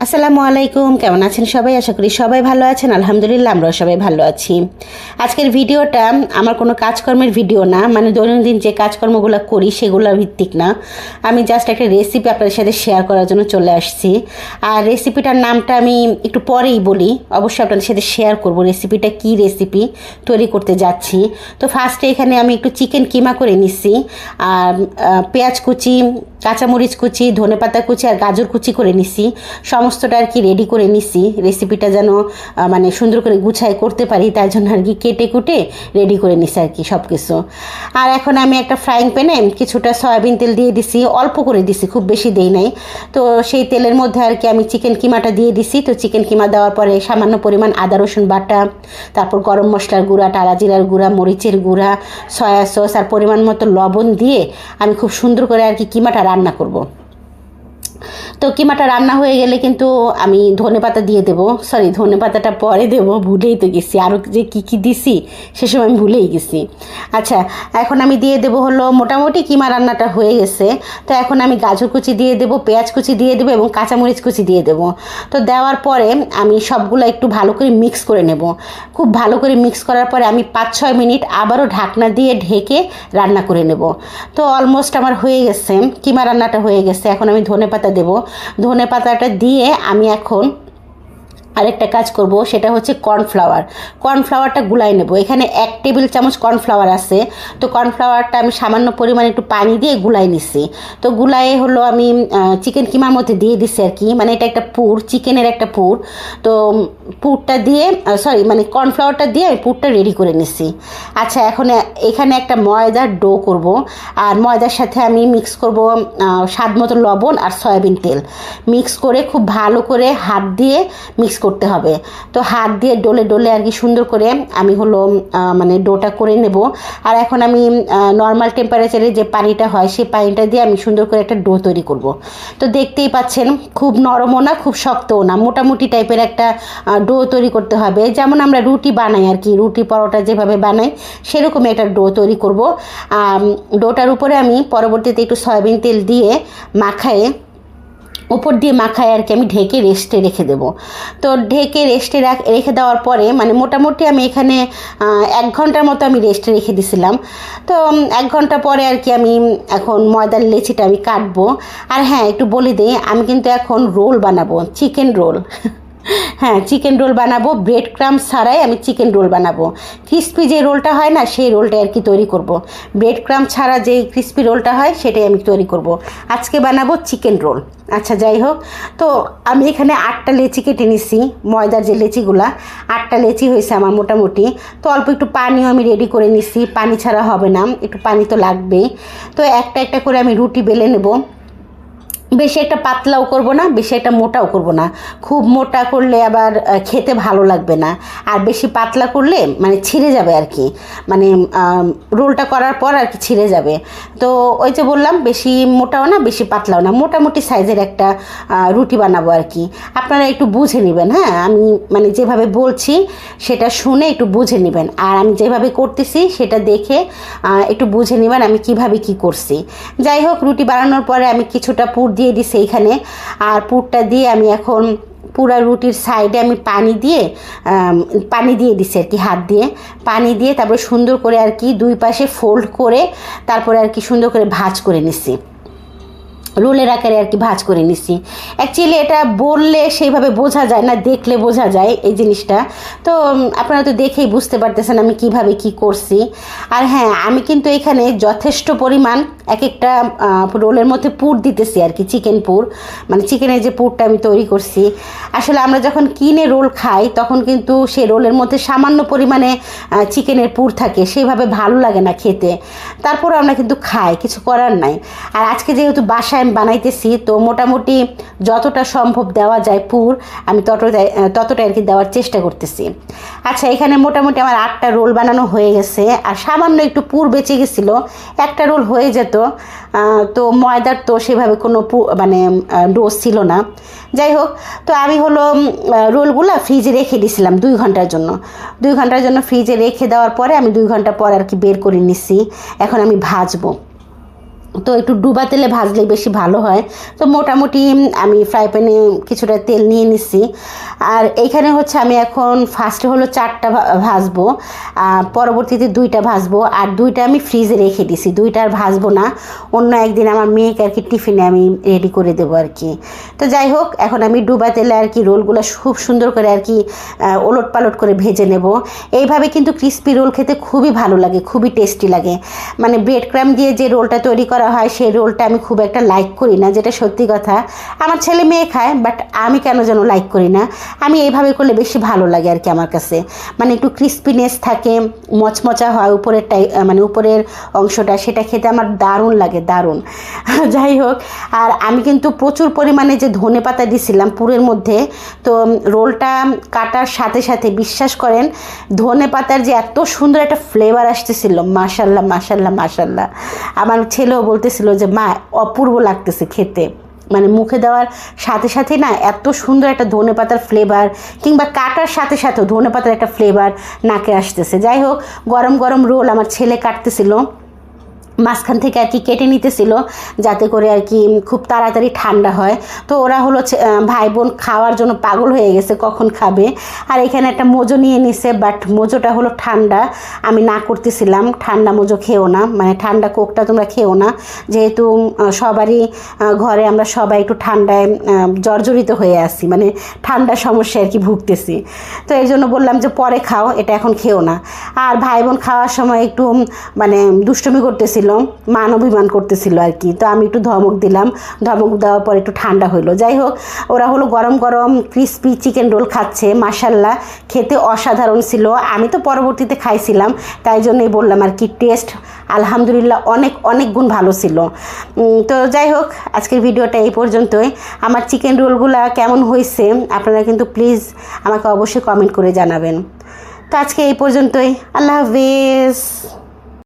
আসসালামু আলাইকুম, কেমন আছেন সবাই? আশা করি সবাই ভালো আছেন। আলহামদুলিল্লাহ, আমরাও সবাই ভালো আছি। আজকের ভিডিওটা আমার কোনো কাজকর্মের ভিডিও না, মানে দৈনন্দিন যে কাজকর্মগুলো করি সেগুলোর ভিত্তিক না। আমি জাস্ট একটা রেসিপি আপনাদের সাথে শেয়ার করার জন্য চলে আসছি। আর রেসিপিটার নামটা আমি একটু পরেই বলি, অবশ্যই আপনাদের সাথে শেয়ার করব রেসিপিটা কী রেসিপি তৈরি করতে যাচ্ছি। তো ফার্স্টে এখানে আমি একটু চিকেন কিমা করে নিচ্ছি, আর পেঁয়াজ কুচি, কাঁচামরিচ কুচি, ধনেপাতা কুচি আর গাজর কুচি করে নিচ্ছি। সমস্তটা আর কি রেডি করে নিচ্ছি, রেসিপিটা যেন মানে সুন্দর করে গুছাই করতে পারি, তার জন্য আর কি কেটে কুটে রেডি করে নিচ্ছি আর কি সব কিছু। আর এখন আমি একটা ফ্রাইং প্যানে কিছুটা সয়াবিন তেল দিয়ে দিছি, অল্প করে দিছি, খুব বেশি দেই নাই। তো সেই তেলের মধ্যে আর কি আমি চিকেন কিমাটা দিয়ে দিছি। তো চিকেন কিমা দেওয়ার পরে সামান্য পরিমাণ আদা রসুন বাটা, তারপর গরম মশলার গুঁড়া, টালা জিরার গুঁড়া, মরিচের গুঁড়া, সয়া সস আর পরিমাণ মতো লবণ দিয়ে আমি খুব সুন্দর করে আর কি কিমাটা রান্না করব। তো কিমাটা রান্না হয়ে গেলে কিন্তু আমি ধনেপাতা দিয়ে দেবো, সরি ধনেপাতাটা পরে দেবো, ভুলেই তো গেছি, আরও যে কী কী দিছি সেসময় আমি ভুলেই গেছি। আচ্ছা, এখন আমি দিয়ে দেবো হলো, মোটামুটি কিমা রান্নাটা হয়ে গেছে। তো এখন আমি গাজর কুচি দিয়ে দেবো, পেঁয়াজ কুচি দিয়ে দেবো এবং কাঁচামরিচ কুচি দিয়ে দেবো। তো দেওয়ার পরে আমি সবগুলো একটু ভালো করে মিক্স করে নেব। খুব ভালো করে মিক্স করার পরে আমি 5-6 মিনিট আবারও ঢাকনা দিয়ে ঢেকে রান্না করে নেব। তো অলমোস্ট আমার হয়ে গেছে, কিমা রান্নাটা হয়ে গেছে। এখন আমি ধনেপাতা দেবো। ধনেপাতাটা দিয়ে আমি এখন আরেকটা কাজ করব, সেটা হচ্ছে কর্নফ্লাওয়ারটা গুলাই নেব। এখানে 1 টেবিল চামচ কর্নফ্লাওয়ার আছে। তো কর্নফ্লাওয়ারটা আমি সামান্য পরিমাণে একটু পানি দিয়ে গুলাই নিচ্ছি। তো গুলায়ে হলো আমি চিকেন কিমার মধ্যে দিয়ে দিচ্ছি আর কি, মানে এটা একটা পুর, চিকেনের একটা পুর। তো পুরটা দিয়ে মানে কর্নফ্লাওয়ারটা দিয়ে আমি পুরটা রেডি করে নিচ্ছি। আচ্ছা, এখন এখানে একটা ময়দার ডো করব, আর ময়দার সাথে আমি মিক্স করব স্বাদ মতো লবণ আর সয়াবিন তেল। মিক্স করে খুব ভালো করে হাত দিয়ে মিক্স করতে হবে। তো হাত দিয়ে ডলে ডলে আর কি সুন্দর করে আমি হলো মানে ডোটা করে নেব। আর এখন আমি নর্মাল টেম্পারেচারে যে পানিটা হয় সেই পানিটা দিয়ে আমি সুন্দর করে একটা ডো তৈরি করব। তো দেখতেই পাচ্ছেন, খুব নরমও না খুব শক্তও না, মোটামুটি টাইপের একটা ডো তৈরি করতে হবে, যেমন আমরা রুটি বানাই আর কি, রুটি পরোটা যেভাবে বানাই সেরকমই একটা ডো তৈরি করব। ডোটার উপরে আমি পরবর্তীতে একটু সয়াবিন তেল দিয়ে মাখায়ে, উপর দিয়ে মাখায় আর কি আমি ঢেকে রেস্টে রেখে দেবো। তো ঢেকে রেস্টে রেখে দেওয়ার পরে মানে মোটামুটি আমি এখানে 1 ঘন্টার মতো আমি রেস্টে রেখে দিয়েছিলাম। তো 1 ঘন্টা পরে আর কি আমি এখন ময়দার লেচিটা আমি কাটবো। আর হ্যাঁ, একটু বলে দিই, আমি কিন্তু এখন রোল বানাবো, চিকেন রোল। হ্যাঁ, চিকেন রোল বানাবো, ব্রেড ক্রাম্বস ছাড়াই আমি চিকেন রোল বানাবো। ক্রিস্পি যে রোলটা হয় না, সেই রোলটাই আর কি তৈরি করব। ব্রেড ক্রাম্ব ছাড়া যেই ক্রিস্পি রোলটা হয় সেটাই আমি তৈরি করব। আজকে বানাবো চিকেন রোল। আচ্ছা, যাই হোক, তো আমি এখানে 8টা লেচি কেটে নিছি, ময়দার যে লেচিগুলা 8টা লেচি হয়েছে আমার মোটামুটি। তো অল্প একটু পানিও আমি রেডি করে নিছি, পানি ছাড়া হবে না, একটু পানি তো লাগবেই। তো একটা একটা করে আমি রুটি বেলে নেব। বেশি একটা পাতলাও করব না, বেশি একটা মোটাও করব না। খুব মোটা করলে আবার খেতে ভালো লাগবে না, আর বেশি পাতলা করলে মানে ছিঁড়ে যাবে আর কি, মানে রোলটা করার পর আর কি ছিঁড়ে যাবে। তো ওই যে বললাম, বেশি মোটাও না বেশি পাতলাও না, মোটামুটি সাইজের একটা রুটি বানাবো আর কি। আপনারা একটু বুঝে নেবেন, হ্যাঁ, আমি মানে যেভাবে বলছি সেটা শুনে একটু বুঝে নেবেন, আর আমি যেভাবে করতেছি সেটা দেখে একটু বুঝে নেবেন আমি কিভাবে কি করছি। যাই হোক, রুটি বানানোর পরে আমি কিছুটা পুর দিয়ে দিছি এইখানে, আর পুরটা দিয়ে আমি এখন পুরা রুটির সাইডে আমি পানি দিয়ে দিছি আর কি, হাত দিয়ে পানি দিয়ে তারপরে সুন্দর করে আর কি 2 পাশে ফোল্ড করে তারপরে আর কি সুন্দর করে ভাঁজ করে নিছি, রোলের আকারে আর কি ভাঁজ করে নিছি। অ্যাকচুয়ালি এটা বললে সেইভাবে বোঝা যায় না, দেখলে বোঝা যায় এই জিনিসটা। তো আপনারা তো দেখেই বুঝতে পারতেছেন আমি কিভাবে কি করছি। আর হ্যাঁ, আমি কিন্তু এখানে যথেষ্ট পরিমাণ এক একটা রোলের মধ্যে পুর দিতেছি আর কি, চিকেন পুর, মানে চিকেনের যে পুরটা আমি তৈরি করছি। আসলে আমরা যখন কিনে রোল খাই তখন কিন্তু সেই রোলের মধ্যে সামান্য পরিমাণে চিকেনের পুর থাকে, সেইভাবে ভালো লাগে না খেতে, তারপরে আমরা কিন্তু খাই, কিছু করার নাই। আর আজকে যেহেতু বাসায় আমি বানাইতেছি, তো মোটামুটি যতটা সম্ভব দেওয়া যায় পুর আমি ততটা আর কি দেওয়ার চেষ্টা করতেছি। আচ্ছা, এখানে মোটামুটি আমার 8টা রোল বানানো হয়ে গেছে, আর সামান্য একটু পুর বেঁচে গেছিলো, একটা রোল হয়ে যেত। তো ময়দার তো সেভাবে কোনো মানে ডোজ ছিল না। যাই হোক, তো আমি হলো রোলগুলো ফ্রিজে রেখে দিয়েছিলাম 2 ঘন্টার জন্য। 2 ঘন্টার জন্য ফ্রিজে রেখে দেওয়ার পরে আমি 2 ঘন্টা পর আর কি বের করে নিচ্ছি, এখন আমি ভাজবো। তো একটু ডুবা তেলে ভাজলে বেশি ভালো হয়। তো মোটামুটি আমি ফ্রাই প্যানে কিছুটা তেল নিয়ে নিচ্ছি। আর এইখানে হচ্ছে আমি এখন ফার্স্টে হলো 4টা ভাজবো, পরবর্তীতে 2টা ভাজবো, আর 2টা আমি ফ্রিজে রেখে দিছি। 2টা আর ভাজবো না, অন্য একদিন আমার মেয়েকে আর কি টিফিনে আমি রেডি করে দেবো আর কি। তো যাই হোক, এখন আমি ডুবা তেলে আর কি রোলগুলো খুব সুন্দর করে আর কি ওলট পালট করে ভেজে নেব। এইভাবে কিন্তু ক্রিস্পি রোল খেতে খুবই ভালো লাগে, খুবই টেস্টি লাগে। মানে ব্রেড ক্রাম দিয়ে যে রোলটা তৈরি করা হয় সেই রোলটা আমি খুব একটা লাইক করি না, যেটা সত্যি কথা। আমার ছেলে মেয়ে খায়, বাট আমি কেন যেন লাইক করি না। আমি এইভাবে করলে বেশি ভালো লাগে আর কি আমার কাছে। মানে একটু ক্রিস্পিনেস থাকে, মচমচা হয় উপরেরটাই, মানে উপরের অংশটা, সেটা খেতে আমার দারুণ লাগে, দারুণ। যাই হোক, আর আমি কিন্তু প্রচুর পরিমাণে যে ধনে পাতা দিছিলাম পুরের মধ্যে, তো রোলটা কাটার সাথে সাথে বিশ্বাস করেন ধনে পাতার যে এত সুন্দর একটা ফ্লেভার আসতেছিল, মাশাল্লাহ মাশাল্লাহ মাশাল্লাহ। আমার ছেলেও বলতেছিল যে মা অপূর্ব লাগতেছে খেতে। মানে মুখে দেওয়ার সাথে সাথে না এত সুন্দর একটা ধনে পাতার ফ্লেভার, কিংবা কাটার সাথে সাথেও ধনে পাতার একটা ফ্লেভার নাকে আসতেছে। যাই হোক, গরম গরম রোল আমার ছেলে কাটতেছিল, মাঝখান থেকে আর কি কেটে নিতেছিল, যাতে করে আর কি খুব তাড়াতাড়ি ঠান্ডা হয়। তো ওরা হলো ভাই বোন খাওয়ার জন্য পাগল হয়ে গেছে কখন খাবে। আর এখানে একটা মোজো নিয়ে নিছে, বাট মোজোটা হলো ঠান্ডা। আমি না করতেছিলাম ঠান্ডা মোজো খেও না, মানে ঠান্ডা কোকটা তোমরা খেও না, যেহেতু সবারই ঘরে আমরা সবাই একটু ঠান্ডায় জর্জরিত হয়ে আসি, মানে ঠান্ডার সমস্যা আর কি ভুগতেছি। তো এই জন্য বললাম যে পরে খাও, এটা এখন খেও না। আর ভাই বোন খাওয়ার সময় একটু মানে দুষ্টুমি করতেছিল, মান অভিমান করতেছিল আর কি। তো আমি একটু ধমক দিলাম, ধমক দেওয়ার পর একটু ঠান্ডা হইলো। যাই হোক, ওরা হলো গরম গরম ক্রিস্পি চিকেন রোল খাচ্ছে, মাশাল্লাহ খেতে অসাধারণ ছিল। আমি তো পরবর্তীতে খাইছিলাম, তাই জন্যই বললাম আর কি, টেস্ট আলহামদুলিল্লাহ অনেক অনেক গুণ ভালো ছিল। তো যাই হোক, আজকের ভিডিওটা এই পর্যন্তই। আমার চিকেন রোলগুলো কেমন হয়েছে আপনারা কিন্তু প্লিজ আমাকে অবশ্যই কমেন্ট করে জানাবেন। তো আজকে এই পর্যন্তই, আল্লাহ হাফেজ।